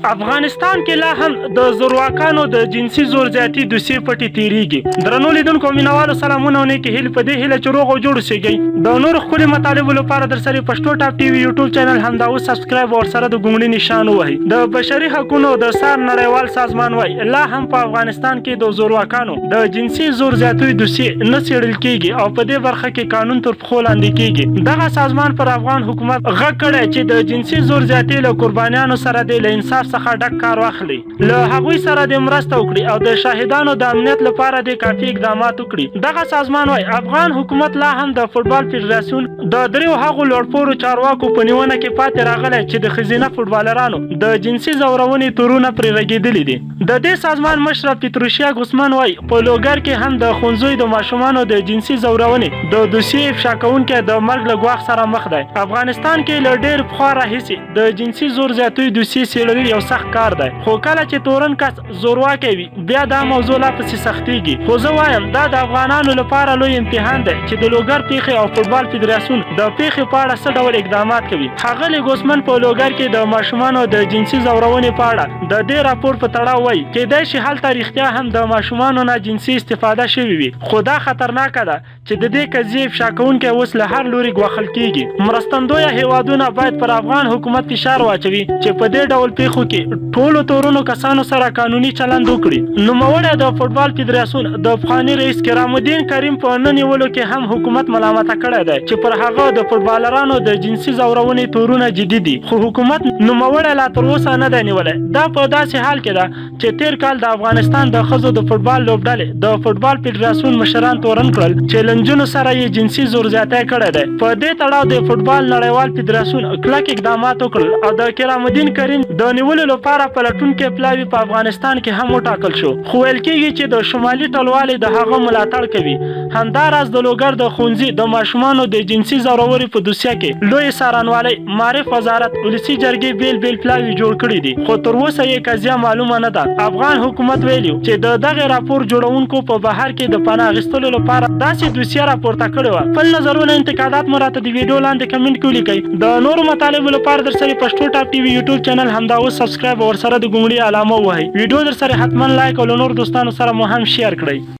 افغانستان کې لا هم د زورواکانو د جنسي زور زیاتی دوسیې پټې تیریږي. درنو لیدونکو مینوالو سلامونه او نیکې هیلې په دې هیله چې روغ او جوړ اوسئ. د نورو ښکلي مطالبو لپاره در سره پښتو ټاپ ټي وي یوټیوب چینل همدا اوس سبسکرایب او ورسره د ګونګړي نشان ووهئ. د بشري حقونو د څار نړیوال سازمان وایي لا هم په افغانستان کې د زورواکانو د جنسي زور زیاتۍ دوسیې نه څېړل کیږي او په دې برخه کې قانون تر پښو لاندې کیږي. دغه سازمان پر افغان حکومت غږ کړی چې د جنسي زور زیاتۍ له قربانیانو سره د له انصاف څخه ډک کار واخلي، له هغوی سره د مرسته وکړي او د شاهدانو د امنیت لپاره د کافي اقدامات وکړي. دغه سازمان وايي افغان حکومت لا هم د فوټبال فدراسیون د دریو هغو لوړپوړو چارواکو په نیونه کې پاتې راغلی چې د ښځینه فوټبالرانو د جنسي ځورونې تورونه پرې رګېدلي دي. د دې سازمان مشره پیتروشیا ګوسمن وايي په لوګر کې هم د ښوونځیو د ماشومانو د جنسي ځورونې د دوسیې افشا کوونکی د مرګ له ګواښ سره مخ دی. افغانستان کې له ډېر پخوا راهیسې د جنسي زور زیاتۍ دوسیې څېړل یو سخت کار دی، خو کله چې تورن کس زورواکی وي بیا دا موضوع لا پسې سختېږي. خو زه وایم دا د افغانانو لپاره لوی امتحان دی چې د لوګر پیښې او فوټبال فدراسیون د پیښې په اړه څه ډول اقدامات کوي. ښاغلي ګوسمن په لوګر کې د ماشومانو د جنسي ځورونې په اړه د دې راپور په تړاو وایي کیدای شي هلته رښتیا هم د ماشومانو نه جنسي استفاده شوې وي، خو دا خطرناکه ده چې د دې قضیې افشا کوونکی اوس له هر لوري ګوښل کیږي. مرستندویه هیوادونه باید پر افغان حکومت فشار واچوي چې په دې ډول پیښو کې ټولو تورنو کسانو سره قانوني چلند وکړي. نوموړی د فوټبال فدراسیون د پخواني رئیس کرام الدین کریم په نه نیولو کې هم حکومت ملامته کړی دی چې پر هغه د فوټبالرانو د جنسي ځورونې تورونه جدي دي، خو حکومت نوموړی لا تر اوسه نه دی نیولی. دا په داسې حال کې ده چې تیر کال د افغانستان د ښځو د فوټبال لوبډلې د فوټبال فدراسیون مشران تورن کړل چې له نجونو سره یې جنسي زور زیاتی کړی دی. په دې تړاو د فوټبال نړیوال فدراسیون کلک اقدامات وکړل او د کرام الدین کریم د نیولو لپاره پلټونکي پلاوي په افغانستان کې هم وټاکل شو، خو ویل کېږي چې د شمالي ټلوالې د هغه ملاتړ کوي. همداراز د لوګر د ښوونځي د ماشومانو د جنسي ځورونې په دوسیه کې لوی څارنوالۍ، معرف وزارت، ولسي جرګې بیل بیل پلاوي جوړ کړي دي، خو تر اوسه یې قضیه معلومه نه ده. افغان حکومت ویلي چې د دغه راپور جوړونکو په بهر کې د پناه اخیستلو لپاره داسې دوسیه راپورته کړې وه. خپل نظرونه انتقادات مو راته د ویډیو لاندې کمنټ کې ولیکئ. د نورو مطالبو لپاره در سره پښتو ټاپ ټي وي یوټیوب چینل همدا اوس سبسکرایب او ورسره د ګونګړي علامه ووهئ. ویډیو در سره حتما لایک او له نورو دوستانو سره مو هم شیر کړئ.